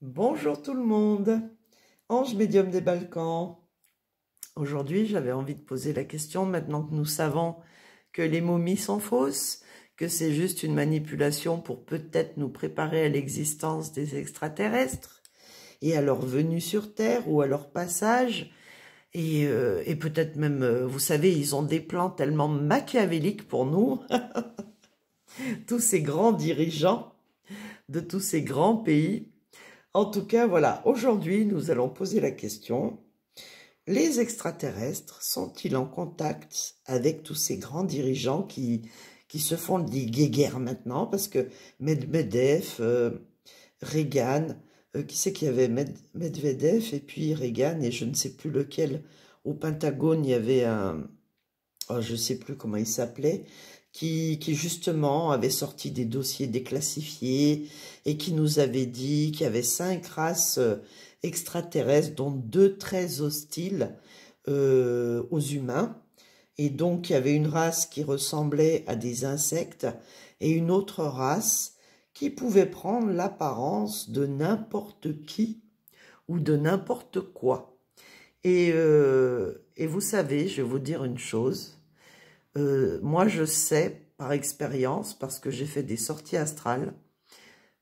Bonjour tout le monde, Ange médium des Balkans. Aujourd'hui, j'avais envie de poser la question, maintenant que nous savons que les momies sont fausses, que c'est juste une manipulation pour peut-être nous préparer à l'existence des extraterrestres et à leur venue sur Terre ou à leur passage. Et peut-être même, vous savez, ils ont des plans tellement machiavéliques pour nous, tous ces grands dirigeants de tous ces grands pays. En tout cas, voilà, aujourd'hui, nous allons poser la question, les extraterrestres sont-ils en contact avec tous ces grands dirigeants qui se font des guéguerres maintenant? Parce que Medvedev, Reagan, qui c'est qu'il y avait Medvedev et puis Reagan, et je ne sais plus lequel, au Pentagone, il y avait un, oh, je ne sais plus comment il s'appelait, qui justement avait sorti des dossiers déclassifiés et qui nous avait dit qu'il y avait 5 races extraterrestres, dont 2 très hostiles aux humains. Et donc, il y avait une race qui ressemblait à des insectes et une autre race qui pouvait prendre l'apparence de n'importe qui ou de n'importe quoi. Et vous savez, je vais vous dire une chose. Moi, je sais par expérience, parce que j'ai fait des sorties astrales,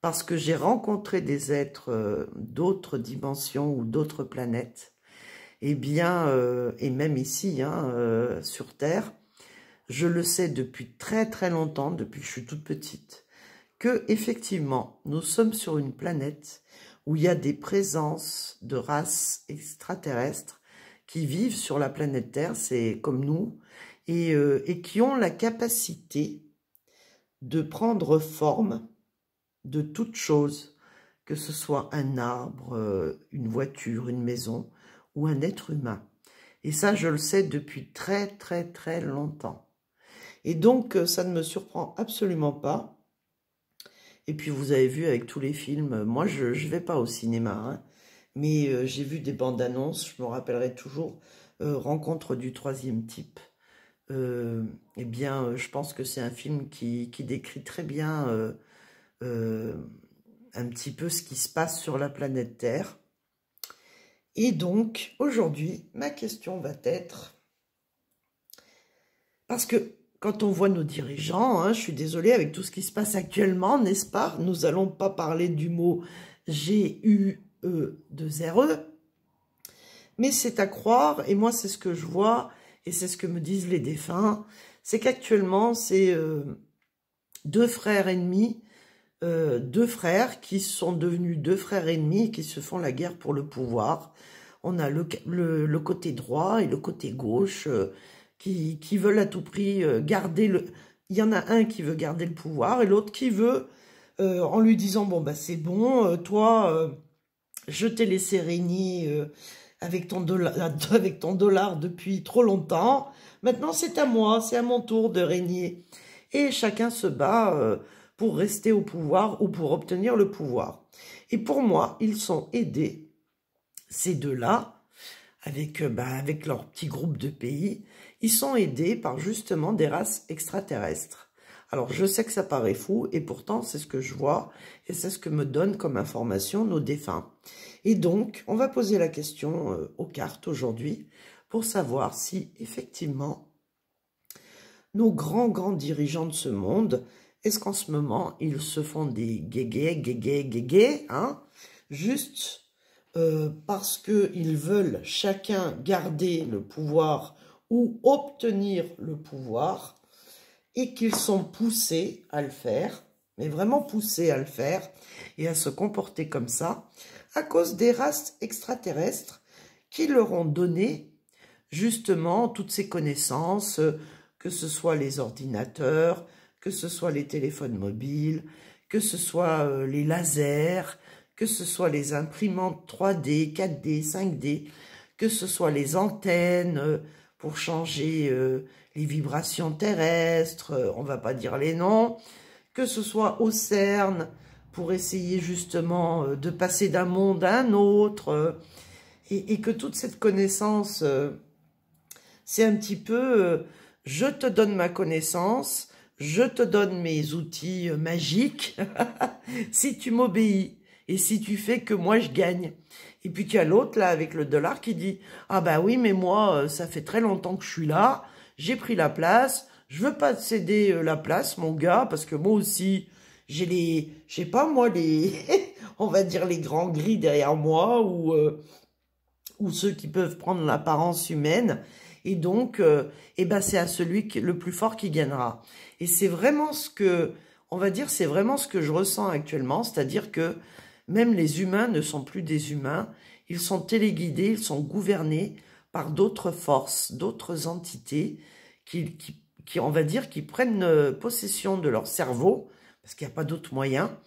parce que j'ai rencontré des êtres d'autres dimensions ou d'autres planètes, et bien, et même ici, hein, sur Terre, je le sais depuis très très longtemps, depuis que je suis toute petite, que effectivement, nous sommes sur une planète où il y a des présences de races extraterrestres qui vivent sur la planète Terre, c'est comme nous, et qui ont la capacité de prendre forme de toute chose, que ce soit un arbre, une voiture, une maison ou un être humain. Et ça, je le sais depuis très très très longtemps. Et donc, ça ne me surprend absolument pas. Et puis, vous avez vu avec tous les films, moi, je ne vais pas au cinéma, hein, mais j'ai vu des bandes annonces, je me rappellerai toujours, Rencontre du troisième type. Eh bien, je pense que c'est un film qui décrit très bien un petit peu ce qui se passe sur la planète Terre. Et donc, aujourd'hui, ma question va être, parce que quand on voit nos dirigeants, hein, je suis désolée, avec tout ce qui se passe actuellement, n'est-ce pas? Nous n'allons pas parler du mot G-U-E-2-R-E, mais c'est à croire, et moi c'est ce que je vois, et c'est ce que me disent les défunts, c'est qu'actuellement, c'est 2 frères ennemis, 2 frères qui sont devenus 2 frères ennemis et qui se font la guerre pour le pouvoir. On a le côté droit et le côté gauche qui veulent à tout prix garder le... Il y en a un qui veut garder le pouvoir et l'autre qui veut, en lui disant, bon, bah c'est bon, toi, je t'ai laissé régner avec ton dollar depuis trop longtemps. Maintenant, c'est à moi, c'est à mon tour de régner. Et chacun se bat pour rester au pouvoir ou pour obtenir le pouvoir. Et pour moi, ils sont aidés, ces deux-là, avec leur petit groupe de pays, ils sont aidés par justement des races extraterrestres. Alors, je sais que ça paraît fou, et pourtant, c'est ce que je vois, et c'est ce que me donnent comme information nos défunts. Et donc, on va poser la question aux cartes aujourd'hui, pour savoir si, effectivement, nos grands dirigeants de ce monde, est-ce qu'en ce moment, ils se font des guégués, hein, juste parce qu'ils veulent chacun garder le pouvoir ou obtenir le pouvoir, et qu'ils sont poussés à le faire, mais vraiment poussés à le faire, et à se comporter comme ça, à cause des races extraterrestres qui leur ont donné justement toutes ces connaissances, que ce soit les ordinateurs, que ce soit les téléphones mobiles, que ce soit les lasers, que ce soit les imprimantes 3D, 4D, 5D, que ce soit les antennes pour changer les vibrations terrestres, on ne va pas dire les noms, que ce soit au CERN pour essayer justement de passer d'un monde à un autre, et que toute cette connaissance, c'est un petit peu, je te donne ma connaissance, je te donne mes outils magiques, si tu m'obéis. Et si tu fais que moi, je gagne. Et puis tu as l'autre, là, avec le dollar, qui dit, ah bah oui, mais moi, ça fait très longtemps que je suis là, j'ai pris la place, je veux pas te céder la place, mon gars, parce que moi aussi, je sais pas moi, on va dire les grands gris derrière moi, ou ceux qui peuvent prendre l'apparence humaine. Et donc, eh ben, c'est à celui le plus fort qui gagnera. Et c'est vraiment ce que, on va dire, c'est vraiment ce que je ressens actuellement, c'est-à-dire que même les humains ne sont plus des humains, ils sont téléguidés, ils sont gouvernés par d'autres forces, d'autres entités qui, on va dire, qui prennent possession de leur cerveau, parce qu'il n'y a pas d'autre moyen,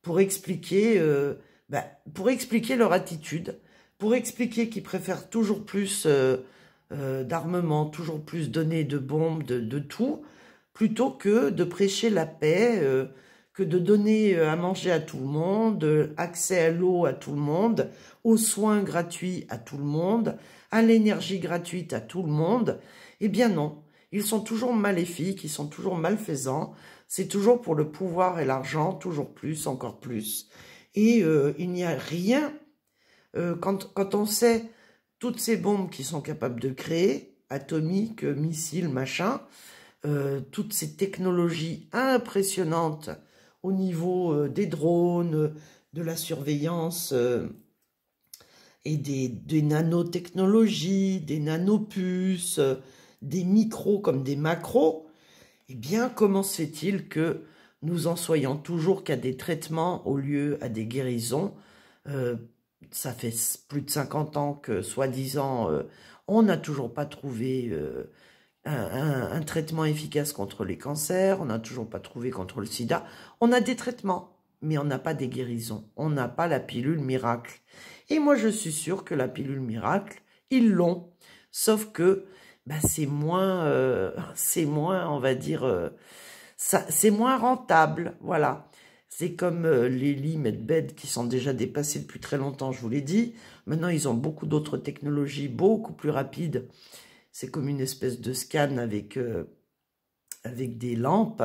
pour expliquer leur attitude, pour expliquer qu'ils préfèrent toujours plus d'armement, toujours plus donner de bombes, de tout, plutôt que de prêcher la paix, que de donner à manger à tout le monde, accès à l'eau à tout le monde, aux soins gratuits à tout le monde, à l'énergie gratuite à tout le monde. Eh bien non, ils sont toujours maléfiques, ils sont toujours malfaisants, c'est toujours pour le pouvoir et l'argent, toujours plus, encore plus. Et il n'y a rien, quand on sait toutes ces bombes qu'ils sont capables de créer, atomiques, missiles, machin, toutes ces technologies impressionnantes au niveau des drones, de la surveillance et des nanotechnologies, des nanopuces, des micros comme des macros, eh bien, comment se fait-il que nous en soyons toujours qu'à des traitements au lieu à des guérisons? Ça fait plus de 50 ans que, soi-disant, on n'a toujours pas trouvé un traitement efficace contre les cancers, on n'a toujours pas trouvé contre le sida. On a des traitements, mais on n'a pas des guérisons. On n'a pas la pilule miracle. Et moi, je suis sûre que la pilule miracle, ils l'ont. Sauf que bah, c'est moins, on va dire, c'est moins rentable. Voilà. C'est comme les lits Medbed qui sont déjà dépassés depuis très longtemps, je vous l'ai dit. Maintenant, ils ont beaucoup d'autres technologies, beaucoup plus rapides. C'est comme une espèce de scan avec des lampes.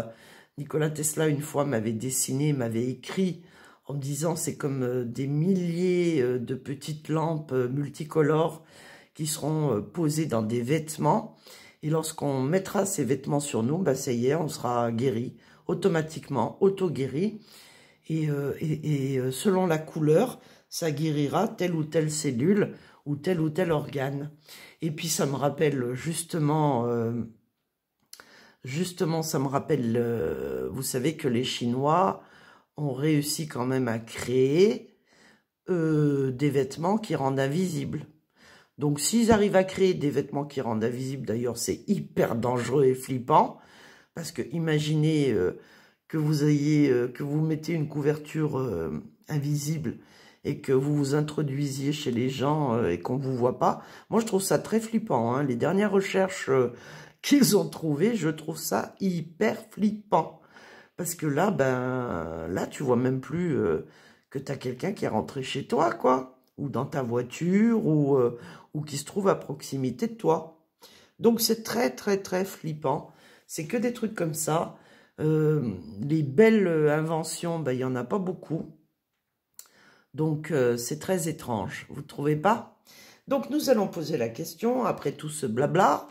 Nikola Tesla, une fois, m'avait dessiné, m'avait écrit en me disant c'est comme des milliers de petites lampes multicolores qui seront posées dans des vêtements. Et lorsqu'on mettra ces vêtements sur nous, bah, ça y est, on sera guéri automatiquement, auto-guéri. Et selon la couleur, ça guérira telle ou telle cellule ou tel organe. Et puis ça me rappelle justement, ça me rappelle, vous savez que les Chinois ont réussi quand même à créer des vêtements qui rendent invisibles. Donc s'ils arrivent à créer des vêtements qui rendent invisibles, d'ailleurs c'est hyper dangereux et flippant, parce que imaginez que vous mettez une couverture invisible et que vous vous introduisiez chez les gens et qu'on ne vous voit pas. Moi, je trouve ça très flippant. Hein. Les dernières recherches qu'ils ont trouvées, je trouve ça hyper flippant. Parce que là, là, tu vois même plus que tu as quelqu'un qui est rentré chez toi, quoi. Ou dans ta voiture, ou qui se trouve à proximité de toi. Donc, c'est très, très, très flippant. C'est que des trucs comme ça. Les belles inventions, il n'y en a pas beaucoup. Donc, c'est très étrange. Vous ne trouvez pas? Donc, nous allons poser la question, après tout ce blabla.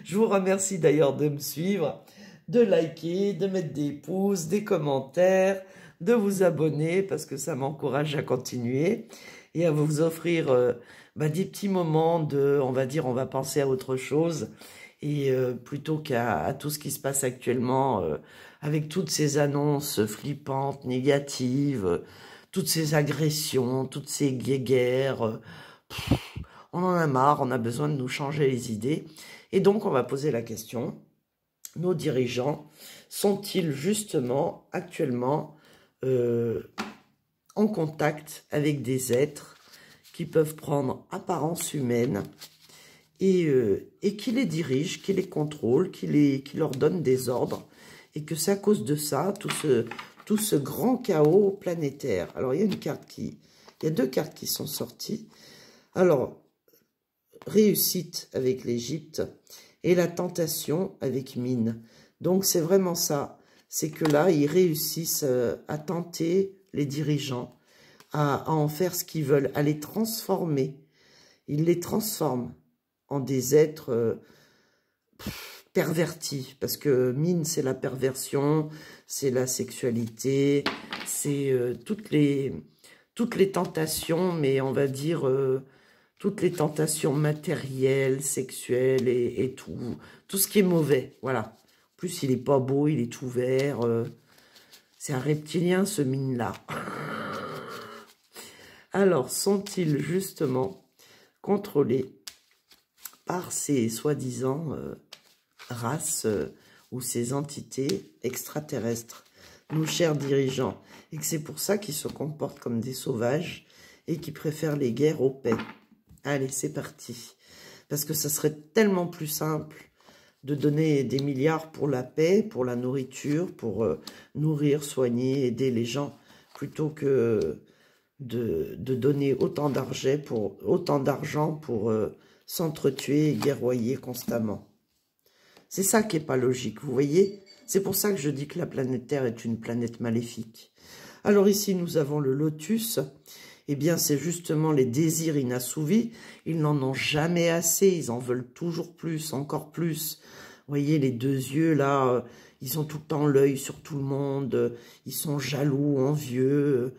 Je vous remercie d'ailleurs de me suivre, de liker, de mettre des pouces, des commentaires, de vous abonner, parce que ça m'encourage à continuer et à vous offrir des petits moments de, on va dire, on va penser à autre chose. Et plutôt qu'à tout ce qui se passe actuellement, avec toutes ces annonces flippantes, négatives, toutes ces agressions, toutes ces guerres, on en a marre, on a besoin de nous changer les idées. Et donc, on va poser la question, nos dirigeants sont-ils justement actuellement en contact avec des êtres qui peuvent prendre apparence humaine et qui les dirige, qui les contrôle, qui leur donne des ordres, et que c'est à cause de ça, tout ce grand chaos planétaire. Alors, il y a deux cartes qui sont sorties. Alors, réussite avec l'Égypte et la tentation avec Mine. Donc, c'est vraiment ça. c'est que là, ils réussissent à tenter, les dirigeants, à en faire ce qu'ils veulent, à les transformer. Ils les transforment en des êtres pervertis, parce que mine, c'est la perversion, c'est la sexualité, c'est toutes les tentations, mais on va dire toutes les tentations matérielles, sexuelles et tout ce qui est mauvais, voilà. En plus, il est pas beau, il est tout vert, c'est un reptilien, ce mine-là. Alors, sont-ils justement contrôlés par ces soi-disant races ou ces entités extraterrestres, nos chers dirigeants, et que c'est pour ça qu'ils se comportent comme des sauvages et qui préfèrent les guerres aux paix. Allez, c'est parti. Parce que ça serait tellement plus simple de donner des milliards pour la paix, pour la nourriture, pour nourrir, soigner, aider les gens, plutôt que de donner autant d'argent pour s'entretuer et guerroyer constamment. C'est ça qui n'est pas logique, vous voyez? C'est pour ça que je dis que la planète Terre est une planète maléfique. Alors ici, nous avons le lotus. Eh bien, c'est justement les désirs inassouvis. Ils n'en ont jamais assez, ils en veulent toujours plus, encore plus. Vous voyez, les deux yeux, là, ils ont tout le temps l'œil sur tout le monde. Ils sont jaloux, envieux.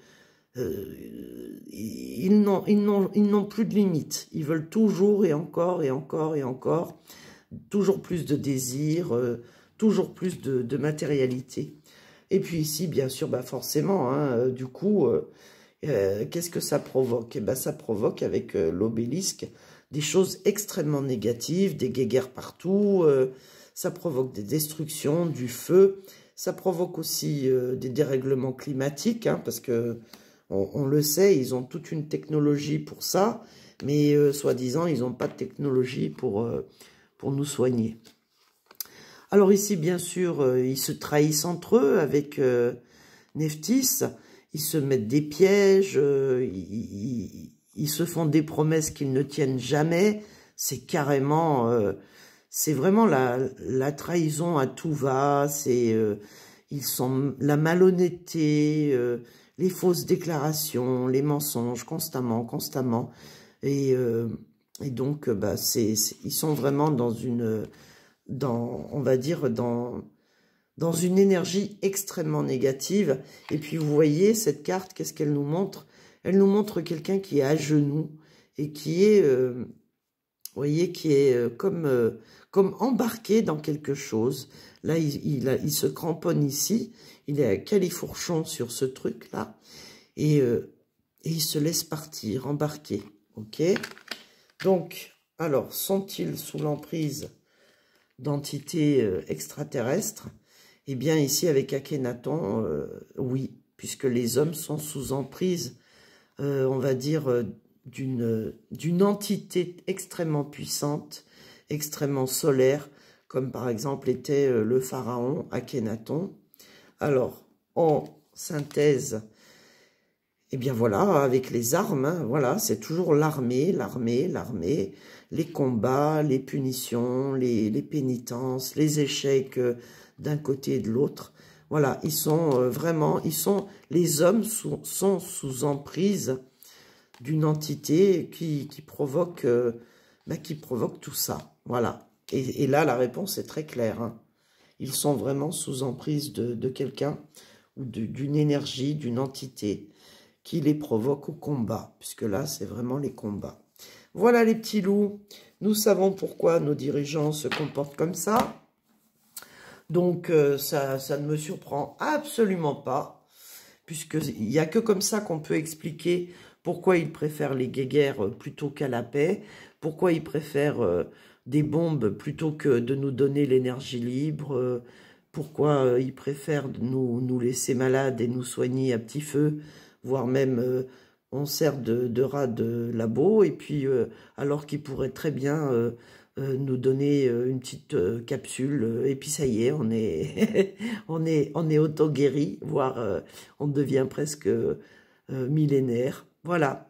Ils n'ont plus de limites. Ils veulent toujours et encore et encore et encore. Toujours plus de désirs, toujours plus de matérialité. Et puis ici, bien sûr, bah forcément, hein, du coup, qu'est-ce que ça provoque? Eh ben, ça provoque avec l'obélisque des choses extrêmement négatives, des guéguerres partout, ça provoque des destructions, du feu, ça provoque aussi des dérèglements climatiques, hein, parce que on le sait, ils ont toute une technologie pour ça, mais soi-disant, ils n'ont pas de technologie pour nous soigner. Alors ici, bien sûr, ils se trahissent entre eux avec Nephthys, ils se mettent des pièges, ils se font des promesses qu'ils ne tiennent jamais, c'est carrément, c'est vraiment la trahison à tout va, c'est ils sont la malhonnêteté, les fausses déclarations, les mensonges, constamment, et donc, bah, ils sont vraiment on va dire, dans une énergie extrêmement négative. Et puis, vous voyez, cette carte, qu'est-ce qu'elle nous montre? Elle nous montre quelqu'un qui est à genoux et qui est, vous voyez, qui est comme embarqué dans quelque chose. Là, il se cramponne ici, il est à califourchon sur ce truc-là, et il se laisse partir, embarquer, ok? Donc, alors, sont-ils sous l'emprise d'entités extraterrestres? Eh bien, ici, avec Akhenaton, oui, puisque les hommes sont sous emprise, on va dire, d'une entité extrêmement puissante, extrêmement solaire, comme par exemple était le pharaon Akhenaton. Alors, en synthèse, eh bien voilà, avec les armes, hein, voilà, c'est toujours l'armée, les combats, les punitions, les pénitences, les échecs d'un côté et de l'autre. Voilà, ils sont vraiment, les hommes sont sous emprise d'une entité qui provoque tout ça. Voilà. Et là, la réponse est très claire, hein. Ils sont vraiment sous emprise de quelqu'un ou d'une énergie, d'une entité qui les provoque au combat, puisque là, c'est vraiment les combats. Voilà les petits loups, nous savons pourquoi nos dirigeants se comportent comme ça. Donc, ça ne me surprend absolument pas, puisqu'il n'y a que comme ça qu'on peut expliquer pourquoi ils préfèrent les guéguerres plutôt qu'à la paix, pourquoi ils préfèrent des bombes plutôt que de nous donner l'énergie libre, pourquoi ils préfèrent nous laisser malades et nous soigner à petit feu, voire même on sert de rats de labo, et puis alors qu'ils pourraient très bien nous donner une petite capsule, et puis ça y est, on est, on est auto-guéri, voire on devient presque millénaire. Voilà.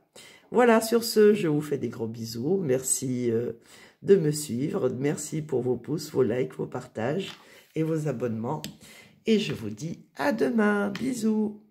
Voilà, sur ce, je vous fais des gros bisous. Merci de me suivre. Merci pour vos pouces, vos likes, vos partages et vos abonnements. Et je vous dis à demain. Bisous.